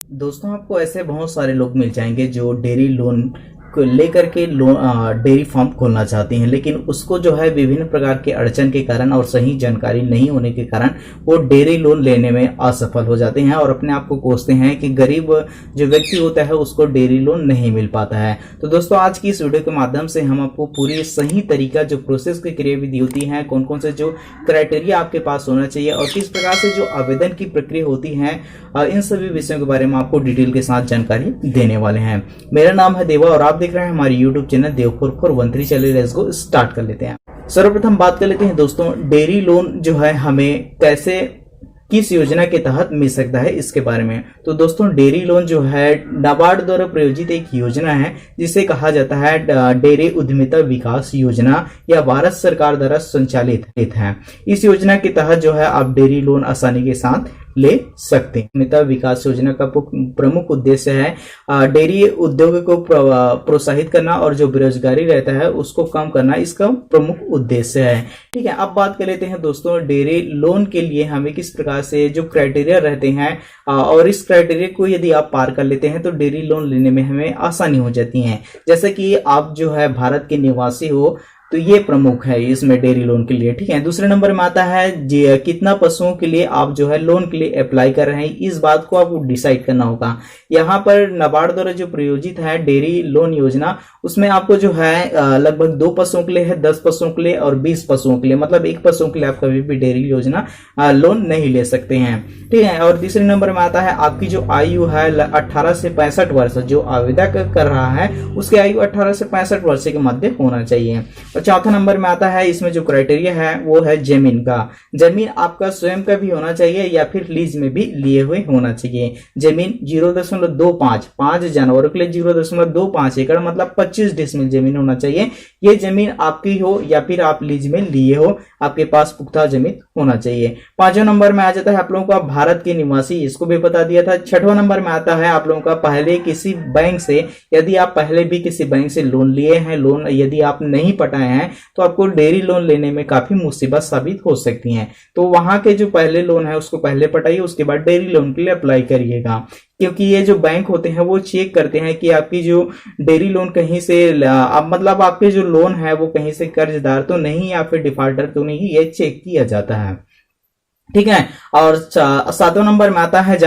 दोस्तों आपको ऐसे बहुत सारे लोग मिल जाएंगे जो डेयरी लोन को लेकर के डेयरी फार्म खोलना चाहते हैं, लेकिन उसको जो है विभिन्न प्रकार के अड़चन के कारण और सही जानकारी नहीं होने के कारण वो डेयरी लोन लेने में असफल हो जाते हैं और अपने आप को कोसते हैं कि गरीब जो व्यक्ति होता है उसको डेयरी लोन नहीं मिल पाता है। तो दोस्तों आज की इस वीडियो के माध्यम से हम आपको पूरी सही तरीका जो प्रोसेस की क्रियाविधि होती है, कौन कौन से जो क्राइटेरिया आपके पास होना चाहिए और किस प्रकार से जो आवेदन की प्रक्रिया होती है, इन सभी विषयों के बारे में आपको डिटेल के साथ जानकारी देने वाले हैं। मेरा नाम है देवा और आप देख रहे हैं हमारे यूट्यूब चैनल देव4413। चलिए लेट्स गो स्टार्ट कर लेते हैं। सर्वप्रथम बात कर लेते हैं दोस्तों डेयरी लोन जो है हमें कैसे किस योजना के तहत मिल सकता है इसके बारे में। तो दोस्तों डेयरी लोन जो है नाबार्ड द्वारा प्रायोजित एक योजना है जिसे कहा जाता है डेयरी उद्यमिता विकास योजना या भारत सरकार द्वारा संचालित है। इस योजना के तहत जो है आप डेयरी लोन आसानी के साथ ले सकते हैं। उद्यमिता विकास योजना का प्रमुख उद्देश्य है डेयरी उद्योग को प्रोत्साहित करना और जो बेरोजगारी रहता है उसको कम करना, इसका प्रमुख उद्देश्य है। ठीक है, अब बात कर लेते हैं दोस्तों डेयरी लोन के लिए हमें किस प्रकार से जो क्राइटेरिया रहते हैं और इस क्राइटेरिया को यदि आप पार कर लेते हैं तो डेयरी लोन लेने में हमें आसानी हो जाती है। जैसे कि आप जो है भारत के निवासी हो तो ये प्रमुख है इसमें डेयरी लोन के लिए। ठीक है, दूसरे नंबर में आता है कितना पशुओं के लिए आप जो है लोन के लिए अप्लाई कर रहे हैं, इस बात को आपको डिसाइड करना होगा। यहाँ पर नाबार्ड द्वारा जो प्रायोजित है डेयरी लोन योजना, उसमें आपको जो है लगभग 2 पशुओं के लिए है, 10 पशुओं के लिए और 20 पशुओं के लिए, मतलब 1 पशुओं के लिए आप कभी भी डेयरी योजना लोन नहीं ले सकते हैं। ठीक है, और तीसरे नंबर में आता है आपकी जो आयु है 18 से 65 वर्ष, जो आवेदक कर रहा है उसकी आयु 18 से 65 वर्ष के मध्य होना चाहिए। और चौथा नंबर में आता है इसमें जो क्राइटेरिया है वो है जमीन का। जमीन आपका स्वयं का भी होना चाहिए या फिर लीज में भी लिए हुए होना चाहिए। जमीन 0.25 जानवरों के लिए 0.25 एकड़ मतलब 25 डिसमिल जमीन होना चाहिए। ये जमीन आपकी हो या फिर आप लीज में लिए हो, आपके पास पुख्ता जमीन होना चाहिए। 5वां नंबर में आ जाता है आप लोगों का भारत के निवासी, इसको भी बता दिया था। 6वां नंबर में आता है आप लोगों का पहले किसी बैंक से, यदि आप पहले भी किसी बैंक से लोन लिए हैं, लोन यदि आप नहीं पटाए हैं तो आपको डेयरी लोन लेने में काफी मुसीबत साबित हो सकती हैं। तो वहां के जो पहले लोन है उसको पहले पटाइए, उसके बाद डेयरी लोन के लिए अप्लाई करिएगा, क्योंकि ये जो बैंक होते हैं वो चेक करते हैं कि आपकी जो डेयरी लोन कहीं से मतलब आपके जो लोन है वो कहीं से कर्जदार तो नहीं या फिर डिफॉल्टर तो नहीं, ये चेक किया जाता है। ठीक है, और 7वां नंबर में आता है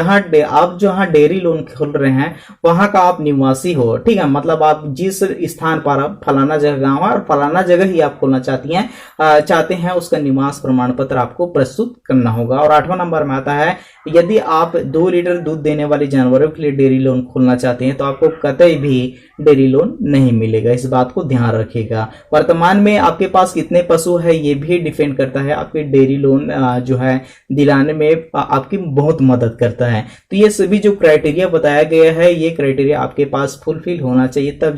आप जहां डेयरी लोन खोल रहे हैं वहां का आप निवासी हो। ठीक है, मतलब आप जिस स्थान पर आप फलाना जगह गांव है और फलाना जगह ही आप खोलना चाहते हैं उसका निवास प्रमाण पत्र आपको प्रस्तुत करना होगा। और 8वां नंबर में आता है यदि आप 2 लीटर दूध देने वाले जानवरों के लिए डेयरी लोन खोलना चाहते हैं तो आपको कतई भी डेयरी लोन नहीं मिलेगा, इस बात को ध्यान रखिएगा। वर्तमान में आपके पास कितने पशु है ये भी डिपेंड करता है, आपके डेयरी लोन जो है दिलाने में आपकी बहुत मदद करता है। तो ये सभी जो क्राइटेरिया बताया गया है ये क्राइटेरिया आपके पास फुलफिल होना चाहिए, तब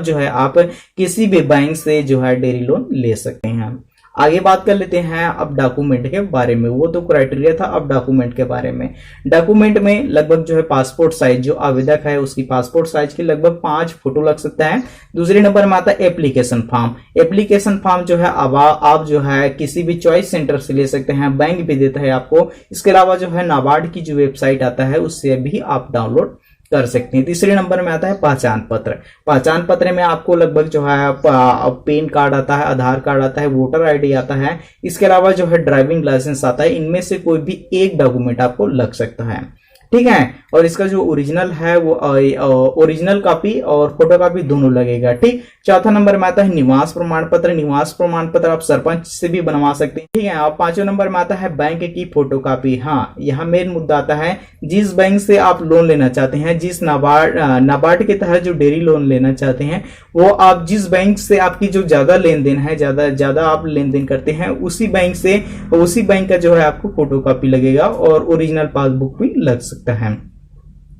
जो है आप किसी भी बैंक से जो है डेयरी लोन ले सकते हैं। आगे बात कर लेते हैं अब डॉक्यूमेंट के बारे में। वो तो क्राइटेरिया था, अब डॉक्यूमेंट के बारे में। डॉक्यूमेंट में लगभग जो है पासपोर्ट साइज, जो आवेदक है उसकी पासपोर्ट साइज की लगभग 5 फोटो लग सकता है। दूसरे नंबर में आता है एप्लीकेशन फॉर्म। एप्लीकेशन फॉर्म जो है आप जो है किसी भी चॉइस सेंटर से ले सकते हैं, बैंक भी देता है आपको। इसके अलावा जो है नाबार्ड की जो वेबसाइट आता है उससे भी आप डाउनलोड कर सकते हैं। तीसरे नंबर में आता है पहचान पत्र। पहचान पत्र में आपको लगभग जो है पैन कार्ड आता है, आधार कार्ड आता है, वोटर आईडी आता है, इसके अलावा जो है ड्राइविंग लाइसेंस आता है। इनमें से कोई भी एक डॉक्यूमेंट आपको लग सकता है। ठीक है, और इसका जो ओरिजिनल है वो ओरिजिनल कॉपी और फोटो कॉपी दोनों लगेगा। ठीक, चौथा नंबर में आता है निवास प्रमाण पत्र। निवास प्रमाण पत्र आप सरपंच से भी बनवा सकते हैं। ठीक है, और 5वें नंबर में आता है बैंक की फोटो कॉपी। हाँ, यहाँ मेन मुद्दा आता है जिस बैंक से आप लोन लेना चाहते हैं, जिस नाबार्ड के तहत जो डेयरी लोन लेना चाहते हैं, वो आप जिस बैंक से आपकी जो ज्यादा लेन देन है, ज्यादा आप लेन देन करते हैं, उसी बैंक का जो है आपको फोटो कॉपी लगेगा और ओरिजिनल पासबुक भी लग सकता है।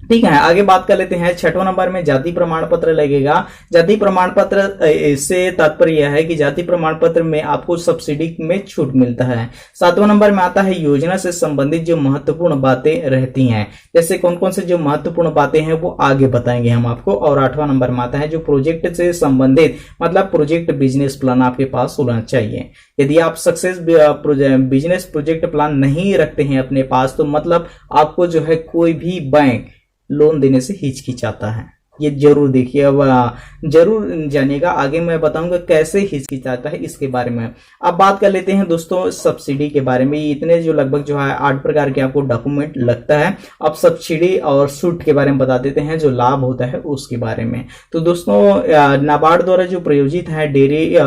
ठीक है, आगे बात कर लेते हैं। छठवां नंबर में जाति प्रमाण पत्र लगेगा। जाति प्रमाण पत्र इससे तात्पर्य यह है कि जाति प्रमाण पत्र में आपको सब्सिडी में छूट मिलता है। सातवां नंबर में आता है योजना से संबंधित जो महत्वपूर्ण बातें रहती हैं, जैसे कौन कौन से जो महत्वपूर्ण बातें हैं वो आगे बताएंगे हम आपको। और आठवां नंबर में आता है जो प्रोजेक्ट से संबंधित मतलब प्रोजेक्ट बिजनेस प्लान आपके पास होना चाहिए। यदि आप सक्सेस बिजनेस प्रोजेक्ट प्लान नहीं रखते हैं अपने पास, तो मतलब आपको जो है कोई भी बैंक लोन देने से हिचकिचाता है। ये जरूर देखिए, अब जरूर जानिएगा, आगे मैं बताऊंगा कैसे हिचकिचाता है इसके बारे में। अब बात कर लेते हैं दोस्तों सब्सिडी के बारे में। इतने जो लगभग जो है 8 प्रकार के आपको डॉक्यूमेंट लगता है। अब सब्सिडी और छूट के बारे में बता देते हैं, जो लाभ होता है उसके बारे में। तो दोस्तों नाबार्ड द्वारा जो प्रायोजित है डेयरी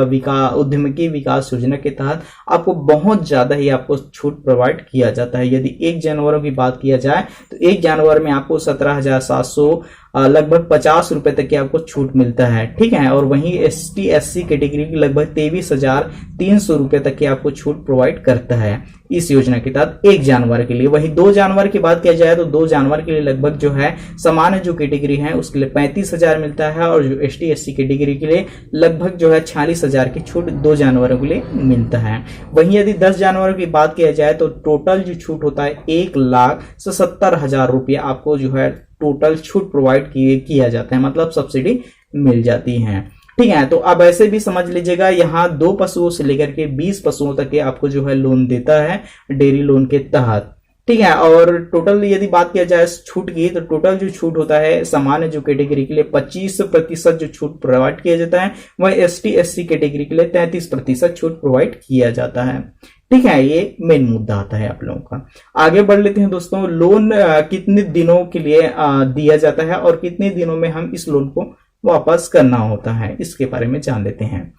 उद्यमिकी विकास योजना के तहत आपको बहुत ज्यादा ही आपको छूट प्रोवाइड किया जाता है। यदि 1 जानवरों की बात किया जाए तो 1 जानवर में आपको 17,700 लगभग 50 रुपए तक की आपको छूट मिलता है। ठीक है, और वहीं ST SC कैटेगरी की लगभग 23,300 रुपए तक की आपको छूट प्रोवाइड करता है इस योजना के तहत 1 जानवर के लिए। वहीं 2 जानवर की बात किया जाए तो 2 जानवर के लिए लगभग जो है सामान्य जो कैटेगरी है उसके लिए 35,000 मिलता है, और जो ST SC कैटेगरी के लिए लगभग जो है 46,000 की छूट 2 जानवरों के लिए मिलता है। वहीं यदि 10 जानवरों की बात किया जाए तो टोटल जो छूट होता है 1,70,000 रुपया आपको जो है टोटल छूट प्रोवाइड किया जाता है, मतलब सब्सिडी मिल जाती है। ठीक है, तो अब ऐसे भी समझ लीजिएगा, यहाँ 2 पशुओं से लेकर के 20 पशुओं तक के आपको जो है लोन देता है डेयरी लोन के तहत। ठीक है, और टोटल यदि बात किया जाए छूट की तो टोटल जो छूट होता है सामान्य जो कैटेगरी के लिए 25% जो छूट प्रोवाइड किया जाता है, वह ST SC कैटेगरी के लिए 33% छूट प्रोवाइड किया जाता है। ठीक है, ये मेन मुद्दा आता है आप लोगों का। आगे बढ़ लेते हैं दोस्तों। लोन कितने दिनों के लिए दिया जाता है और कितने दिनों में हम इस लोन को वापस करना होता है, इसके बारे में जान लेते हैं।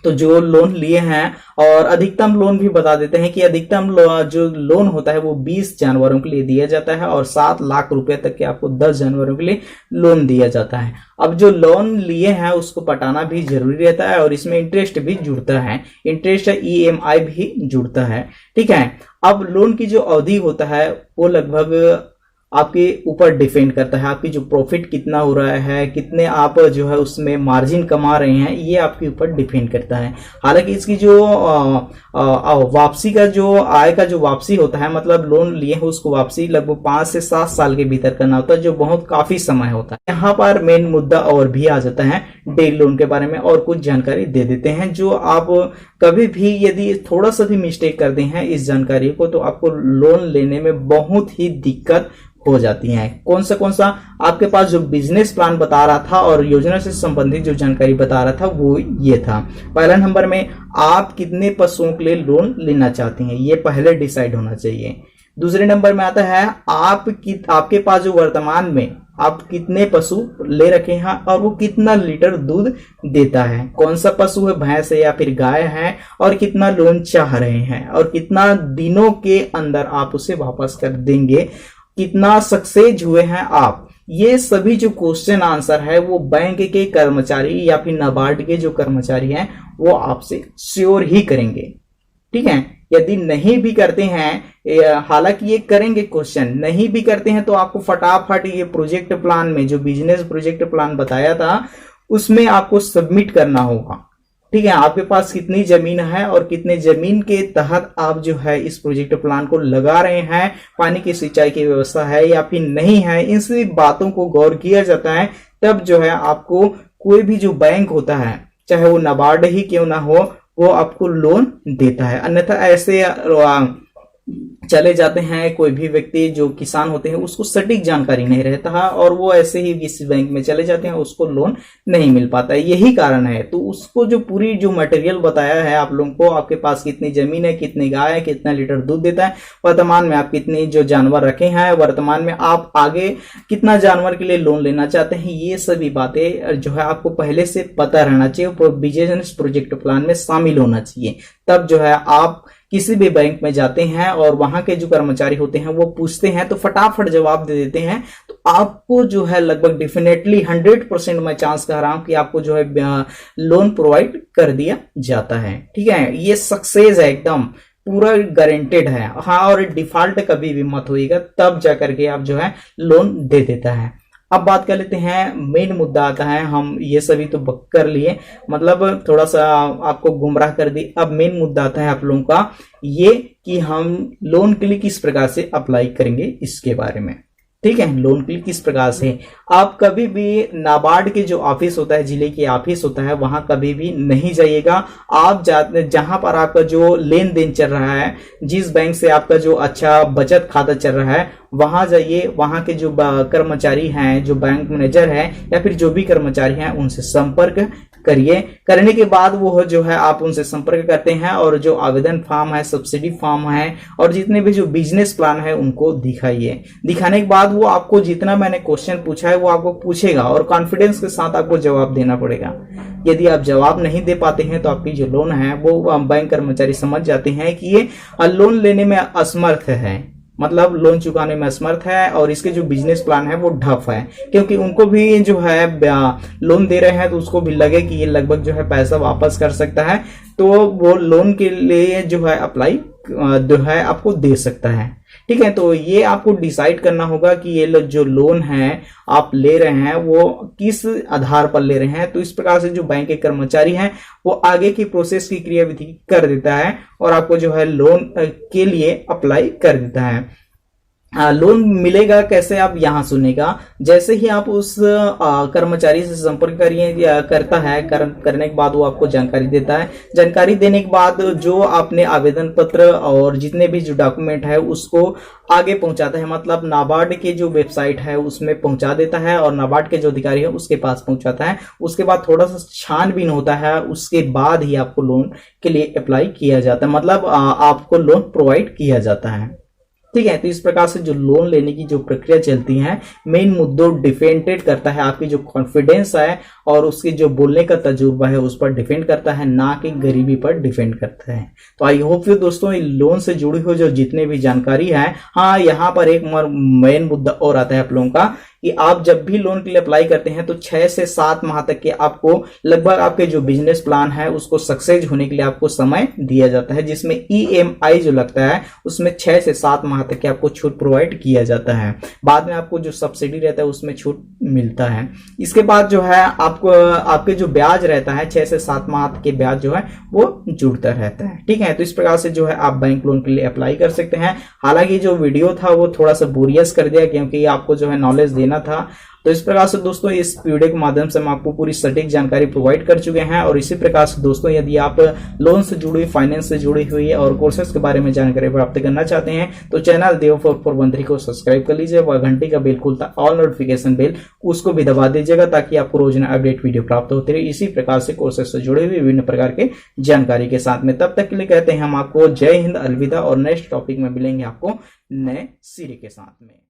तो जो लोन लिए हैं और अधिकतम लोन भी बता देते हैं कि अधिकतम जो लोन होता है वो 20 जानवरों के लिए दिया जाता है, और 7 लाख रुपए तक के आपको 10 जानवरों के लिए लोन दिया जाता है। अब जो लोन लिए हैं उसको पटाना भी जरूरी रहता है, और इसमें इंटरेस्ट भी जुड़ता है, इंटरेस्ट EMI भी जुड़ता है। ठीक है, अब लोन की जो अवधि होता है वो लगभग आपके ऊपर डिपेंड करता है, आपकी जो प्रॉफिट कितना हो रहा है, कितने आप जो है उसमें मार्जिन कमा रहे हैं, ये आपके ऊपर डिपेंड करता है। हालांकि इसकी जो वापसी का जो आय का जो वापसी होता है, मतलब लोन लिए हैं उसको वापसी लगभग 5 से 7 साल के भीतर करना होता है, जो बहुत काफी समय होता है। यहाँ पर मेन मुद्दा और भी आ जाता है डेयरी लोन के बारे में, और कुछ जानकारी दे देते हैं जो आप कभी भी यदि थोड़ा सा भी मिस्टेक करते हैं इस जानकारी को तो आपको लोन लेने में बहुत ही दिक्कत हो जाती हैं। कौन सा आपके पास जो बिजनेस प्लान बता रहा था और योजना से संबंधित जो जानकारी बता रहा था वो ये था। पहला नंबर में आप कितने पशुओं के लिए लोन लेना चाहते हैं, ये पहले डिसाइड होना चाहिए। दूसरे नंबर में आता है आपके पास जो वर्तमान में आप कितने पशु ले रखे हैं और वो कितना लीटर दूध देता है, कौन सा पशु है, भैंस है या फिर गाय है, और कितना लोन चाह रहे हैं, और कितना दिनों के अंदर आप उसे वापस कर देंगे, कितना सक्सेस हुए हैं आप। ये सभी जो क्वेश्चन आंसर है वो बैंक के कर्मचारी या फिर नाबार्ड के जो कर्मचारी हैं वो आपसे श्योर ही करेंगे। ठीक है, यदि नहीं भी करते हैं, हालांकि ये करेंगे क्वेश्चन, नहीं भी करते हैं तो आपको फटाफट ये प्रोजेक्ट प्लान में जो बिजनेस प्रोजेक्ट प्लान बताया था उसमें आपको सबमिट करना होगा। ठीक है, आपके पास कितनी जमीन है और कितने जमीन के तहत आप जो है इस प्रोजेक्ट प्लान को लगा रहे हैं, पानी की सिंचाई की व्यवस्था है या फिर नहीं है, इन सभी बातों को गौर किया जाता है। तब जो है आपको कोई भी जो बैंक होता है, चाहे वो नाबार्ड ही क्यों ना हो, वो आपको लोन देता है। अन्यथा ऐसे चले जाते हैं कोई भी व्यक्ति जो किसान होते हैं उसको सटीक जानकारी नहीं रहता है और वो ऐसे ही किसी बैंक में चले जाते हैं, उसको लोन नहीं मिल पाता है। यही कारण है। तो उसको जो पूरी जो मटेरियल बताया है आप लोगों को, आपके पास कितनी जमीन है, कितनी गाय है, कितना लीटर दूध देता है, वर्तमान में आप कितने जो जानवर रखे हैं, वर्तमान में आप आगे कितना जानवर के लिए लोन लेना चाहते हैं, ये सभी बातें जो है आपको पहले से पता रहना चाहिए, बिजनेस प्रोजेक्ट प्लान में शामिल होना चाहिए। तब जो है आप किसी भी बैंक में जाते हैं और वहां के जो कर्मचारी होते हैं वो पूछते हैं तो फटाफट जवाब दे देते हैं, तो आपको जो है लगभग डेफिनेटली 100% मैं चांस कह रहा हूं कि आपको जो है लोन प्रोवाइड कर दिया जाता है। ठीक है, ये सक्सेस है एकदम पूरा गारंटेड है। हाँ, और डिफॉल्ट कभी भी मत होइएगा, तब जा करके आप जो है लोन दे देता है। अब बात कर लेते हैं, मेन मुद्दा आता है, हम ये सभी तो कर लिए, मतलब थोड़ा सा आपको गुमराह कर दी। अब मेन मुद्दा आता है आप लोगों का ये कि हम लोन के लिए किस प्रकार से अप्लाई करेंगे, इसके बारे में। ठीक है, लोन के लिए किस प्रकार से आप कभी भी नाबार्ड के जो ऑफिस होता है, जिले के ऑफिस होता है, वहां कभी भी नहीं जाइएगा। आप जहां पर आपका जो लेन देन चल रहा है, जिस बैंक से आपका जो अच्छा बचत खाता चल रहा है, वहां जाइए। वहां के जो कर्मचारी हैं, जो बैंक मैनेजर है या फिर जो भी कर्मचारी हैं, उनसे संपर्क करिए। करने के बाद वो जो है आप उनसे संपर्क करते हैं और जो आवेदन फॉर्म है, सब्सिडी फॉर्म है और जितने भी जो बिजनेस प्लान है उनको दिखाइए। दिखाने के बाद वो आपको जितना मैंने क्वेश्चन पूछा है वो आपको पूछेगा और कॉन्फिडेंस के साथ आपको जवाब देना पड़ेगा। यदि आप जवाब नहीं दे पाते हैं तो आपकी जो लोन है वो बैंक कर्मचारी समझ जाते हैं कि ये लोन लेने में असमर्थ है, मतलब लोन चुकाने में असमर्थ है और इसके जो बिजनेस प्लान है वो ढफ है। क्योंकि उनको भी जो है लोन दे रहे हैं तो उसको भी लगे कि ये लगभग जो है पैसा वापस कर सकता है, तो वो लोन के लिए जो है अप्लाई जो है आपको दे सकता है। ठीक है, तो ये आपको डिसाइड करना होगा कि ये जो लोन है आप ले रहे हैं वो किस आधार पर ले रहे हैं। तो इस प्रकार से जो बैंक के कर्मचारी हैं वो आगे की प्रोसेस की क्रियाविधि कर देता है और आपको जो है लोन के लिए अप्लाई कर देता है। लोन मिलेगा कैसे, आप यहां सुनेगा। जैसे ही आप उस कर्मचारी से संपर्क करता है, करने के बाद वो आपको जानकारी देता है। जानकारी देने के बाद जो आपने आवेदन पत्र और जितने भी जो डॉक्यूमेंट है उसको आगे पहुंचाता है, मतलब नाबार्ड के जो वेबसाइट है उसमें पहुंचा देता है और नाबार्ड के जो अधिकारी है उसके पास पहुंचाता है। उसके बाद थोड़ा सा छानबीन होता है, उसके बाद ही आपको लोन के लिए अप्लाई किया जाता है, मतलब आपको लोन प्रोवाइड किया जाता है। ठीक है, तो इस प्रकार से जो लोन लेने की जो प्रक्रिया चलती है, मेन मुद्दों डिपेंडेड करता है आपकी जो कॉन्फिडेंस है और उसके जो बोलने का तजुर्बा है उस पर डिपेंड करता है, ना कि गरीबी पर डिपेंड करता है। तो आई होप यू दोस्तों लोन से जुड़ी हुई जो जितने भी जानकारी है, हाँ यहाँ पर एक मेन मुद्दा और आता है आप लोगों का कि आप जब भी लोन के लिए अप्लाई करते हैं तो 6 से 7 माह तक के आपको लगभग आपके जो बिजनेस प्लान है उसको सक्सेस होने के लिए आपको समय दिया जाता है, जिसमें EMI जो लगता है उसमें 6 से 7 माह तक के आपको छूट प्रोवाइड किया जाता है। बाद में आपको जो सब्सिडी रहता है उसमें छूट मिलता है। इसके बाद जो है आपको आपके जो ब्याज रहता है 6 से 7 माह के ब्याज जो है वो जुड़ता रहता है। ठीक है, तो इस प्रकार से जो है आप बैंक लोन के लिए अप्लाई कर सकते हैं। हालांकि जो वीडियो था वो थोड़ा सा बोरियस कर दिया क्योंकि आपको जो है नॉलेज देना था। तो इस प्रकार से दोस्तों इस वीडियो के माध्यम से हम आपको पूरी सटीक जानकारी प्रोवाइड कर चुके हैं। और इसी प्रकार से दोस्तों यदि आप लोन से जुड़ी हुई, फाइनेंस से जुड़ी हुई और कोर्सेज के बारे में जानकारी प्राप्त करना चाहते हैं तो चैनल देव 413 को सब्सक्राइब कर लीजिए व घंटी का बिल खुलता ऑल नोटिफिकेशन बेल उसको भी दबा दीजिएगा ताकि आपको रोजाना अपडेट वीडियो प्राप्त होते रहे इसी प्रकार से कोर्सेज से जुड़े हुए विभिन्न प्रकार के जानकारी के साथ में। तब तक के लिए कहते हैं हम आपको जय हिंद, अलविदा और नेक्स्ट टॉपिक में मिलेंगे आपको नए सिरे के साथ में।